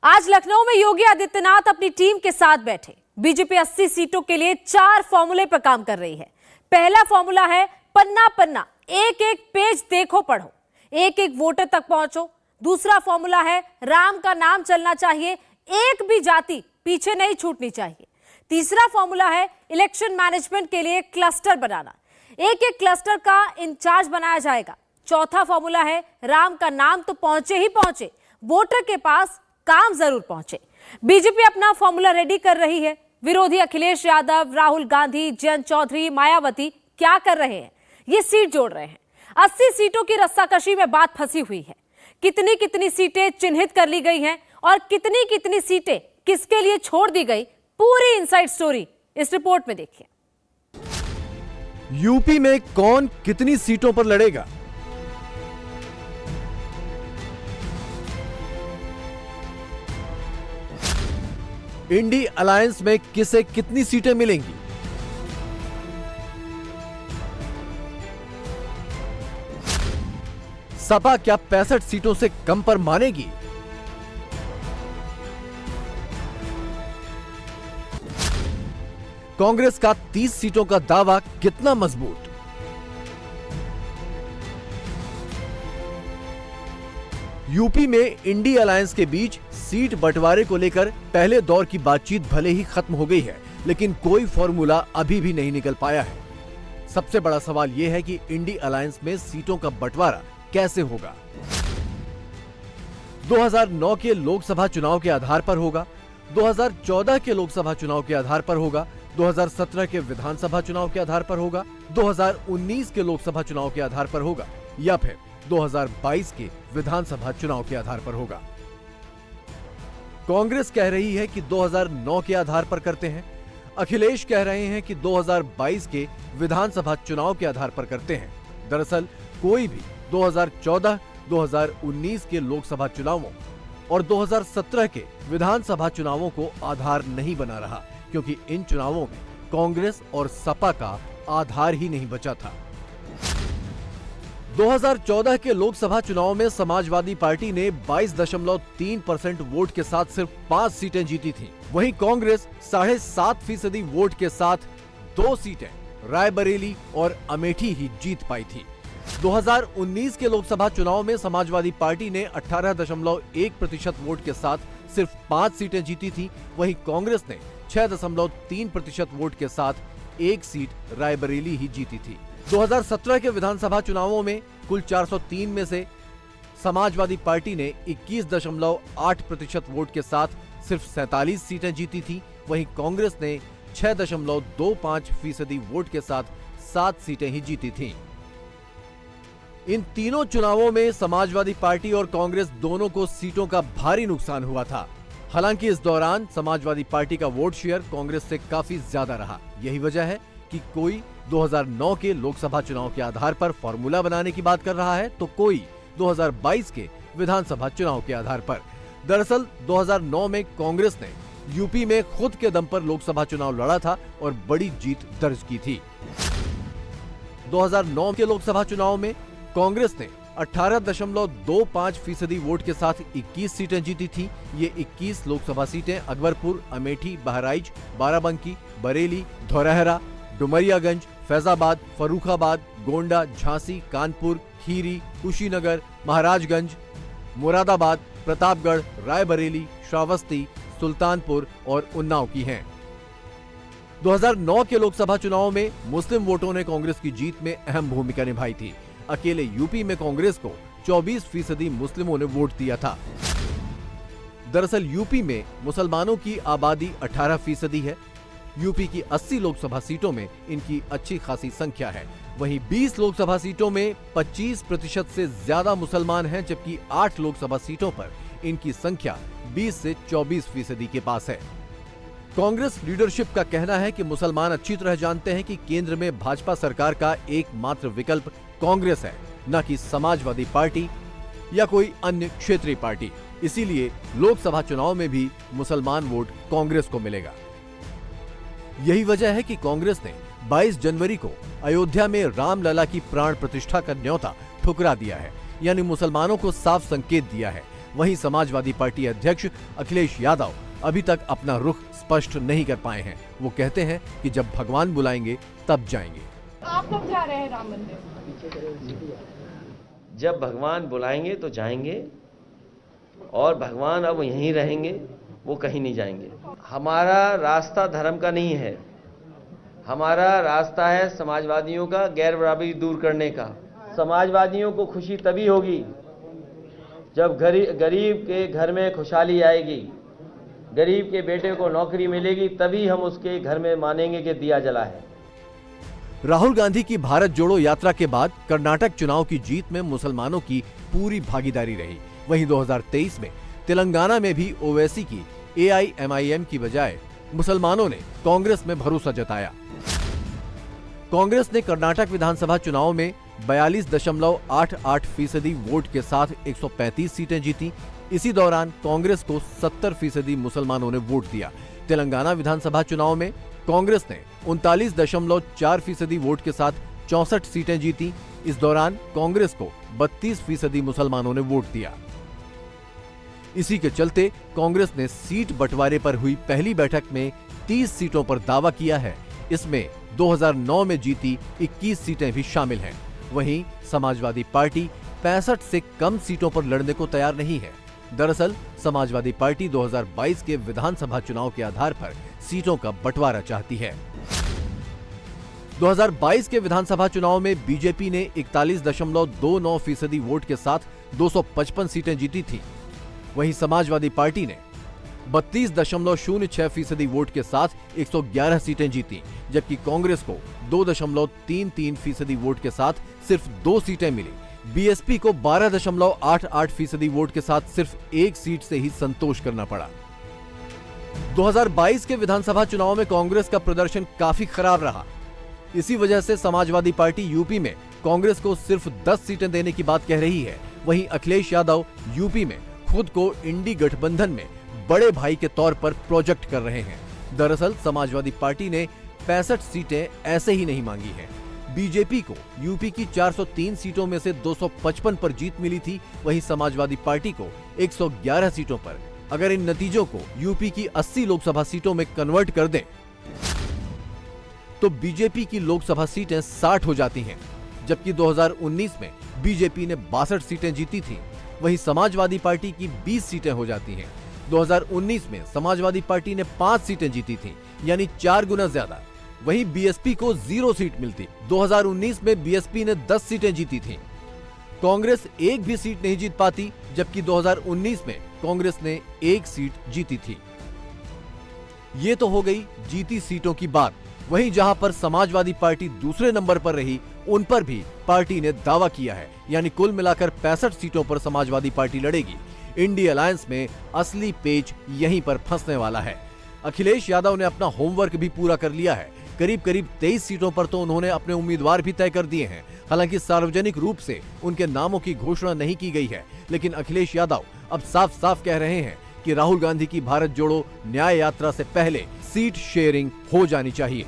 आज लखनऊ में योगी आदित्यनाथ अपनी टीम के साथ बैठे। बीजेपी 80 सीटों के लिए 4 फॉर्मूले पर काम कर रही है। पहला फॉर्मूला है पन्ना पन्ना, एक एक पेज देखो पढ़ो, एक एक वोटर तक पहुंचो। दूसरा फॉर्मूला है राम का नाम चलना चाहिए, एक भी जाति पीछे नहीं छूटनी चाहिए। तीसरा फॉर्मूला है इलेक्शन मैनेजमेंट के लिए क्लस्टर बनाना, एक एक क्लस्टर का इंचार्ज बनाया जाएगा। चौथा फॉर्मूला है राम का नाम तो पहुंचे ही पहुंचे, वोटर के पास काम जरूर पहुंचे। बीजेपी अपना फॉर्मूला रेडी कर रही है। विरोधी अखिलेश यादव, राहुल गांधी, जयंत चौधरी, मायावती क्या कर रहे हैं? ये सीट जोड़ रहे हैं। 80 सीटों की रस्साकशी में बात फंसी हुई है। कितनी कितनी सीटें चिन्हित कर ली गई हैं और कितनी कितनी सीटें किसके लिए छोड़ दी गई, पूरी इनसाइड स्टोरी इस रिपोर्ट में देखिए। यूपी में कौन कितनी सीटों पर लड़ेगा? इंडी अलायंस में किसे कितनी सीटें मिलेंगी? सपा क्या 65 सीटों से कम पर मानेगी? कांग्रेस का 30 सीटों का दावा कितना मजबूत? यूपी में इंडी अलायंस के बीच सीट बंटवारे को लेकर पहले दौर की बातचीत भले ही खत्म हो गई है, लेकिन कोई फॉर्मूला अभी भी नहीं निकल पाया है। सबसे बड़ा सवाल यह है कि इंडी अलायंस में सीटों का बंटवारा कैसे होगा? 2009 के लोकसभा चुनाव के आधार पर होगा, 2014 के लोकसभा चुनाव के आधार पर होगा, 2017 के विधानसभा चुनाव के आधार पर होगा, 2019 के लोकसभा चुनाव के आधार पर होगा, या फिर 2022 के विधानसभा चुनाव के आधार पर होगा? कांग्रेस कह रही है कि 2009 के आधार पर करते हैं। अखिलेश कह रहे हैं कि 2022 के विधानसभा चुनाव के आधार पर करते हैं। दरअसल कोई भी 2014, 2019 के लोकसभा चुनावों और 2017 के विधानसभा चुनावों को आधार नहीं बना रहा, क्योंकि इन चुनावों में कांग्रेस और सपा का आधार ही नहीं बचा था। 2014 के लोकसभा चुनाव में समाजवादी पार्टी ने 22.3% वोट के साथ सिर्फ 5 सीटें जीती थीं। वहीं कांग्रेस 7.5% वोट के साथ 2 सीटें रायबरेली और अमेठी ही जीत पाई थी। 2019 के लोकसभा चुनाव में समाजवादी पार्टी ने 18.1% वोट के साथ सिर्फ 5 सीटें जीती थी। वहीं कांग्रेस ने 6.3% वोट के साथ 1 सीट रायबरेली ही जीती थी। 2017 के विधानसभा चुनावों में कुल 403 में से समाजवादी पार्टी ने 21.8% वोट के साथ सिर्फ 47 सीटें जीती थी। वहीं कांग्रेस ने 6.25% वोट के साथ 7 सीटें ही जीती थीं। इन तीनों चुनावों में समाजवादी पार्टी और कांग्रेस दोनों को सीटों का भारी नुकसान हुआ था। हालांकि इस दौरान समाजवादी पार्टी का वोट शेयर कांग्रेस से काफी ज्यादा रहा। यही वजह है कि कोई 2009 के लोकसभा चुनाव के आधार पर फॉर्मूला बनाने की बात कर रहा है, तो कोई 2022 के विधानसभा चुनाव के आधार पर। दरअसल 2009 में कांग्रेस ने यूपी में खुद के दम पर लोकसभा चुनाव लड़ा था और बड़ी जीत दर्ज की थी। 2009 के लोकसभा चुनाव में कांग्रेस ने 18.25% वोट के साथ 21 सीटें जीती थी। ये 21 लोकसभा सीटें अकबरपुर, अमेठी, बहराइच, बाराबंकी, बरेली, धौरहरा, डुमरियागंज, फैजाबाद, फर्रुखाबाद, गोंडा, झांसी, कानपुर, खीरी, कुशीनगर, महाराजगंज, मुरादाबाद, प्रतापगढ़, रायबरेली, श्रावस्ती, सुल्तानपुर और उन्नाव की हैं। 2009 के लोकसभा चुनाव में मुस्लिम वोटों ने कांग्रेस की जीत में अहम भूमिका निभाई थी। अकेले यूपी में कांग्रेस को 24% मुस्लिमों ने वोट दिया था। दरअसल यूपी में मुसलमानों की आबादी 18% है। यूपी की 80 लोकसभा सीटों में इनकी अच्छी खासी संख्या है। वहीं 20 लोकसभा सीटों में 25% से ज्यादा मुसलमान हैं, जबकि 8 लोकसभा सीटों पर इनकी संख्या 20 से 24% के पास है। कांग्रेस लीडरशिप का कहना है कि मुसलमान अच्छी तरह जानते हैं कि केंद्र में भाजपा सरकार का एकमात्र विकल्प कांग्रेस है, न कि समाजवादी पार्टी या कोई अन्य क्षेत्रीय पार्टी। इसीलिए लोकसभा चुनाव में भी मुसलमान वोट कांग्रेस को मिलेगा। यही वजह है कि कांग्रेस ने 22 जनवरी को अयोध्या में रामलला की प्राण प्रतिष्ठा का न्योता ठुकरा दिया है, यानी मुसलमानों को साफ संकेत दिया है। वहीं समाजवादी पार्टी अध्यक्ष अखिलेश यादव अभी तक अपना रुख स्पष्ट नहीं कर पाए हैं। वो कहते हैं कि जब भगवान बुलाएंगे तब जाएंगे। आप कब जा रहे हैं राम मंदिर? जब भगवान बुलाएंगे तो जाएंगे, और भगवान अब यहीं रहेंगे, वो कहीं नहीं जाएंगे। हमारा रास्ता धर्म का नहीं है, हमारा रास्ता है समाजवादियों का गैर बराबरी दूर करने का। समाजवादियों को खुशी तभी होगी जब गरीब के घर में खुशहाली आएगी, गरीब के बेटे को नौकरी मिलेगी, तभी हम उसके घर में मानेंगे कि दिया जला है। राहुल गांधी की भारत जोड़ो यात्रा के बाद कर्नाटक चुनाव की जीत में मुसलमानों की पूरी भागीदारी रही। वहीं 2023 में तेलंगाना में भी ओवैसी की AIMIM की बजाय मुसलमानों ने कांग्रेस में भरोसा जताया। कांग्रेस ने कर्नाटक विधानसभा चुनाव में 42.88% वोट के साथ 135 सीटें जीती। इसी दौरान कांग्रेस को 70% मुसलमानों ने वोट दिया। तेलंगाना विधानसभा चुनाव में कांग्रेस ने 39.4% वोट के साथ 64 सीटें जीती। इस दौरान कांग्रेस को 32% मुसलमानों ने वोट दिया। इसी के चलते कांग्रेस ने सीट बंटवारे पर हुई पहली बैठक में 30 सीटों पर दावा किया है। इसमें 2009 में जीती 21 सीटें भी शामिल हैं। वहीं समाजवादी पार्टी 65 से कम सीटों पर लड़ने को तैयार नहीं है। दरअसल समाजवादी पार्टी 2022 के विधानसभा चुनाव के आधार पर सीटों का बंटवारा चाहती है। 2022 के विधानसभा चुनाव में बीजेपी ने 41.29% वोट के साथ 255 सीटें जीती थी। वहीं समाजवादी पार्टी ने 32.06% वोट के साथ 111 सीटें जीती, जबकि कांग्रेस को 2.33% वोट के साथ सिर्फ 2 सीटें मिली। बीएसपी को 12.88% वोट के साथ सिर्फ 1 सीट से ही संतोष करना पड़ा। 2022 के विधानसभा चुनाव में कांग्रेस का प्रदर्शन काफी खराब रहा। इसी वजह से समाजवादी पार्टी यूपी में कांग्रेस को सिर्फ 10 सीटें देने की बात कह रही है। वहीं अखिलेश यादव यूपी में खुद को इंडी गठबंधन में बड़े भाई के तौर पर प्रोजेक्ट कर रहे हैं। दरअसल समाजवादी पार्टी ने 65 सीटें ऐसे ही नहीं मांगी हैं। बीजेपी को यूपी की 403 सीटों में से 255 पर जीत मिली थी। वहीं समाजवादी पार्टी को 111 सीटों पर। अगर इन नतीजों को यूपी की 80 लोकसभा सीटों में कन्वर्ट कर दें तो बीजेपी की लोकसभा सीटें 60 हो जाती हैं, जबकि 2019 में बीजेपी ने 62 सीटें जीती थी। वहीं समाजवादी पार्टी की 20 सीटें हो जाती हैं। 2019 में समाजवादी पार्टी ने 5 सीटें जीती थी, यानी 4 गुना ज्यादा। वहीं बीएसपी को 0 सीट मिलती। 2019 में बीएसपी ने 10 सीटें जीती थीं। कांग्रेस एक भी सीट नहीं जीत पाती, जबकि 2019 में कांग्रेस ने 1 सीट जीती थी। ये तो हो गई जीती सीटों की बात। वहीं जहां पर समाजवादी पार्टी दूसरे नंबर पर रही, उन पर भी पार्टी ने दावा किया है, यानी कुल मिलाकर 65 सीटों पर समाजवादी पार्टी लड़ेगी। इंडी अलायंस में असली पेच यहीं पर फंसने वाला है। अखिलेश यादव ने अपना होमवर्क भी पूरा कर लिया है। करीब 23 सीटों पर तो उन्होंने अपने उम्मीदवार भी तय कर दिए हैं। हालांकि सार्वजनिक रूप से उनके नामों की घोषणा नहीं की गई है, लेकिन अखिलेश यादव अब साफ साफ कह रहे हैं कि राहुल गांधी की भारत जोड़ो न्याय यात्रा से पहले सीट शेयरिंग हो जानी चाहिए।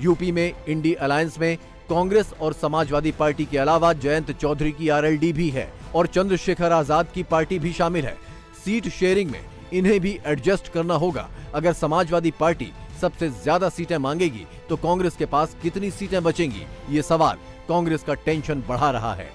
यूपी में इंडी अलायंस में कांग्रेस और समाजवादी पार्टी के अलावा जयंत चौधरी की आरएलडी भी है और चंद्रशेखर आजाद की पार्टी भी शामिल है। सीट शेयरिंग में इन्हें भी एडजस्ट करना होगा। अगर समाजवादी पार्टी सबसे ज्यादा सीटें मांगेगी तो कांग्रेस के पास कितनी सीटें बचेंगी, ये सवाल कांग्रेस का टेंशन बढ़ा रहा है।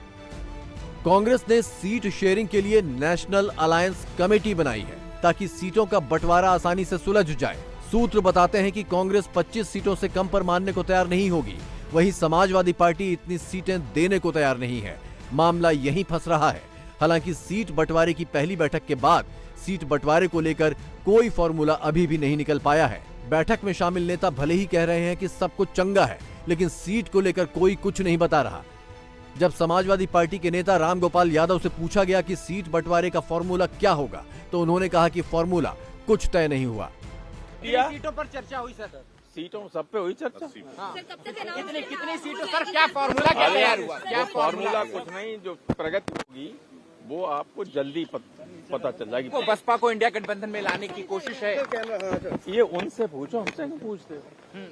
कांग्रेस ने सीट शेयरिंग के लिए नेशनल अलायंस कमेटी बनाई है ताकि सीटों का बंटवारा आसानी से सुलझ जाए। सूत्र बताते हैं कि कांग्रेस 25 सीटों से कम पर मानने को तैयार नहीं होगी। वहीं समाजवादी पार्टी इतनी सीटें देने को तैयार नहीं है। मामला यहीं फंस रहा है। हालांकि सीट बंटवारे की पहली बैठक के बाद सीट बंटवारे को लेकर कोई फॉर्मूला अभी भी नहीं निकल पाया है। बैठक में शामिल नेता भले ही कह रहे हैं कि सब कुछ चंगा है, लेकिन सीट को लेकर कोई कुछ नहीं बता रहा। जब समाजवादी पार्टी के नेता रामगोपाल यादव से पूछा गया कि सीट बंटवारे का फॉर्मूला क्या होगा, तो उन्होंने कहा कि फॉर्मूला कुछ तय नहीं हुआ। सीटों पर चर्चा हुई सर? सीटों सब पे हुई चर्चा। कितनी सीटों सर, क्या फॉर्मूला क्या तैयार हुआ? क्या फॉर्मूला कुछ नहीं, जो प्रगति होगी वो आपको जल्दी पता चल जाएगी। वो बसपा को इंडिया गठबंधन में लाने की कोशिश है। ये उनसे पूछो, हमसे नहीं पूछते।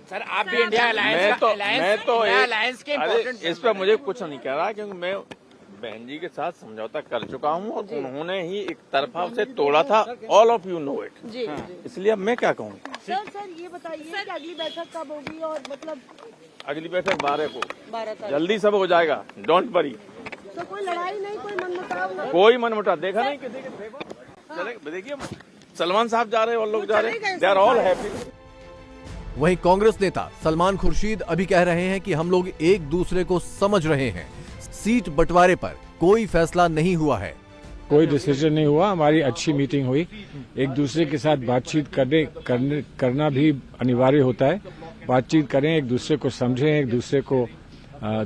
सर आप भी इंडिया अलायंस मैं तो इस पर मुझे कुछ नहीं कह रहा, क्योंकि मैं बहन जी के साथ समझौता कर चुका हूँ और उन्होंने ही एक तरफा उसे तोड़ा था। All of you know it. जी इसलिए अब मैं क्या कहूँ। सर ये बताइए कि अगली बैठक कब होगी और मतलब अगली बैठक 12 को 12 तारीख। जल्दी सब हो जाएगा। Don't worry. तो कोई लड़ाई नहीं, कोई मनमुटाव नहीं। कोई मनमुटाव देखा नहीं किसी के। चले देखिए सलमान साहब जा रहे हैं और लोग जा रहे हैं। They are all happy. वहीं कांग्रेस नेता सलमान खुर्शीद अभी कह रहे हैं कि हम लोग एक दूसरे को समझ रहे हैं, सीट बंटवारे पर कोई फैसला नहीं हुआ है। कोई डिसीजन नहीं हुआ, हमारी अच्छी मीटिंग हुई। एक दूसरे के साथ बातचीत करना भी अनिवार्य होता है। बातचीत करें, एक दूसरे को समझें, एक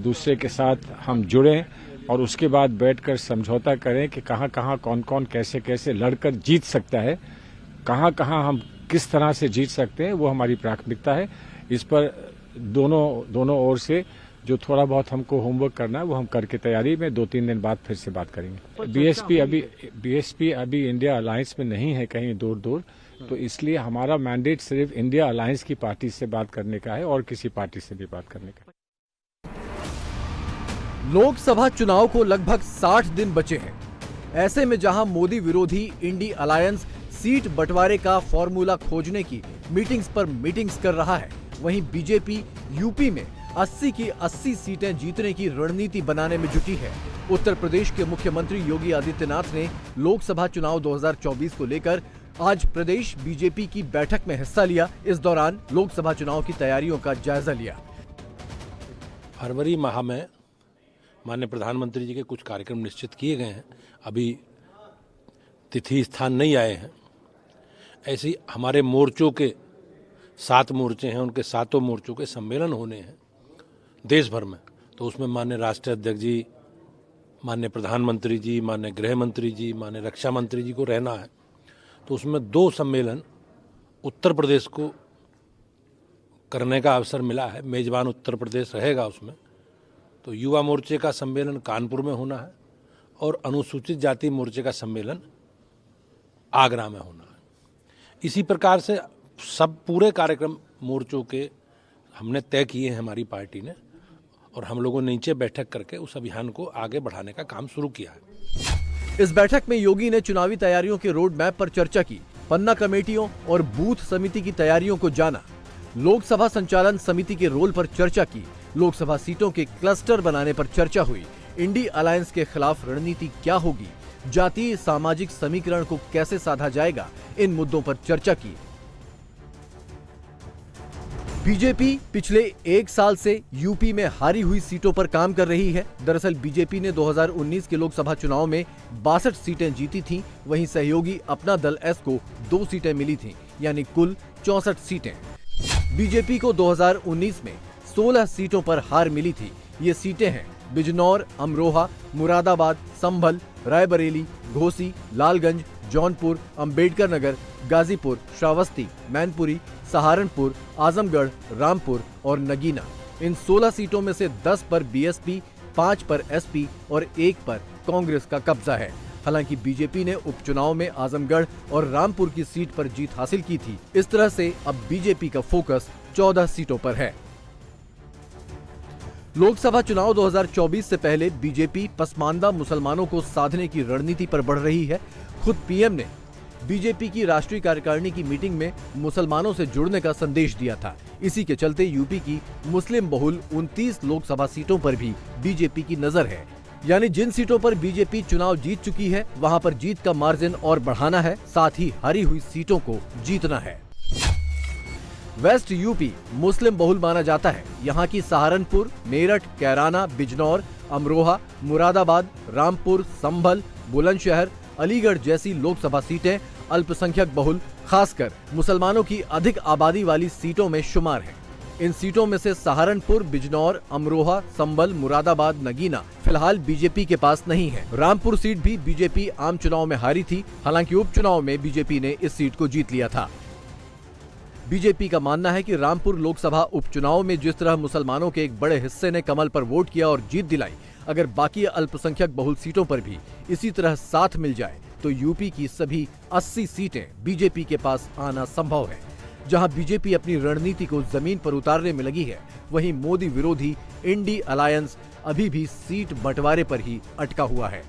दूसरे के साथ हम जुड़ें और उसके बाद बैठकर समझौता करें कि कहाँ कहाँ कौन कौन कैसे कैसे लड़कर जीत सकता है, कहाँ कहाँ हम किस तरह से जीत सकते हैं, वो हमारी प्राथमिकता है। इस पर दोनों ओर से जो थोड़ा बहुत हमको होमवर्क करना है वो हम करके तैयारी में 2-3 दिन बाद फिर से बात करेंगे। बीएसपी अभी इंडिया अलायंस में नहीं है कहीं दूर, तो इसलिए हमारा मैंडेट सिर्फ इंडिया अलायंस की पार्टी से बात करने का है और किसी पार्टी से भी बात करने का। लोकसभा चुनाव को लगभग 60 दिन बचे हैं। ऐसे में जहां मोदी विरोधी इंडी अलायंस सीट बंटवारे का फॉर्मूला खोजने की मीटिंग्स पर मीटिंग्स कर रहा है, वहीं बीजेपी यूपी में 80 की 80 सीटें जीतने की रणनीति बनाने में जुटी है। उत्तर प्रदेश के मुख्यमंत्री योगी आदित्यनाथ ने लोकसभा चुनाव 2024 को लेकर आज प्रदेश बीजेपी की बैठक में हिस्सा लिया। इस दौरान लोकसभा चुनाव की तैयारियों का जायजा लिया। फरवरी माह में माननीय प्रधानमंत्री जी के कुछ कार्यक्रम निश्चित किए गए हैं, अभी तिथि स्थान नहीं आए हैं। ऐसे ही हमारे मोर्चों के 7 मोर्चे हैं, उनके 7 मोर्चों के सम्मेलन होने हैं देश भर में। तो उसमें माननीय राष्ट्रीय अध्यक्ष जी, माननीय प्रधानमंत्री जी, माननीय गृह मंत्री जी, माननीय रक्षा मंत्री जी को रहना है। तो उसमें 2 सम्मेलन उत्तर प्रदेश को करने का अवसर मिला है। मेजबान उत्तर प्रदेश रहेगा उसमें। तो युवा मोर्चे का सम्मेलन कानपुर में होना है और अनुसूचित जाति मोर्चे का सम्मेलन आगरा में होना है। इसी प्रकार से सब पूरे कार्यक्रम मोर्चों के हमने तय किए हैं हमारी पार्टी ने, और हम लोगों ने नीचे बैठक करके उस अभियान को आगे बढ़ाने का काम शुरू किया है। इस बैठक में योगी ने चुनावी तैयारियों के रोड मैप पर चर्चा की, पन्ना कमेटियों और बूथ समिति की तैयारियों को जाना, लोकसभा संचालन समिति के रोल पर चर्चा की, लोकसभा सीटों के क्लस्टर बनाने पर चर्चा हुई, इंडी अलायंस के खिलाफ रणनीति क्या होगी, जातीय सामाजिक समीकरण को कैसे साधा जाएगा, इन मुद्दों पर चर्चा की। बीजेपी पिछले 1 साल से यूपी में हारी हुई सीटों पर काम कर रही है। दरअसल बीजेपी ने 2019 के लोकसभा चुनाव में 62 सीटें जीती थीं, वहीं सहयोगी अपना दल एस को 2 सीटें मिली थीं, यानी कुल 64 सीटें। बीजेपी को 2019 में 16 सीटों पर हार मिली थी। ये सीटें हैं बिजनौर, अमरोहा, मुरादाबाद, संभल, रायबरेली, घोसी, लालगंज, जौनपुर, अंबेडकर नगर, गाजीपुर, श्रावस्ती, मैनपुरी, सहारनपुर, आजमगढ़, रामपुर और नगीना। इन 16 सीटों में से 10 पर बीएसपी, 5 पर एसपी और 1 पर कांग्रेस का कब्जा है। हालांकि बीजेपी ने उपचुनाव में आजमगढ़ और रामपुर की सीट पर जीत हासिल की थी। इस तरह से अब बीजेपी का फोकस 14 सीटों पर है। लोकसभा चुनाव 2024 से पहले बीजेपी पसमानदा मुसलमानों को साधने की रणनीति पर बढ़ रही है। खुद पीएम ने बीजेपी की राष्ट्रीय कार्यकारिणी की मीटिंग में मुसलमानों से जुड़ने का संदेश दिया था। इसी के चलते यूपी की मुस्लिम बहुल 29 लोकसभा सीटों पर भी बीजेपी की नजर है। यानी जिन सीटों पर बीजेपी चुनाव जीत चुकी है, वहां पर जीत का मार्जिन और बढ़ाना है, साथ ही हारी हुई सीटों को जीतना है। वेस्ट यूपी मुस्लिम बहुल माना जाता है। यहाँ की सहारनपुर, मेरठ, कैराना, बिजनौर, अमरोहा, मुरादाबाद, रामपुर, संभल, बुलंदशहर, अलीगढ़ जैसी लोकसभा सीटें अल्पसंख्यक बहुल, खासकर मुसलमानों की अधिक आबादी वाली सीटों में शुमार हैं। इन सीटों में से सहारनपुर, बिजनौर, अमरोहा, संभल, मुरादाबाद, नगीना फिलहाल बीजेपी के पास नहीं है। रामपुर सीट भी बीजेपी आम चुनाव में हारी थी, हालांकि उपचुनाव में बीजेपी ने इस सीट को जीत लिया था। बीजेपी का मानना है कि रामपुर लोकसभा उपचुनाव में जिस तरह मुसलमानों के एक बड़े हिस्से ने कमल पर वोट किया और जीत दिलाई, अगर बाकी अल्पसंख्यक बहुल सीटों पर भी इसी तरह साथ मिल जाए तो यूपी की सभी 80 सीटें बीजेपी के पास आना संभव है। जहां बीजेपी अपनी रणनीति को जमीन पर उतारने में लगी है, वहीं मोदी विरोधी इंडी अलायंस अभी भी सीट बंटवारे पर ही अटका हुआ है।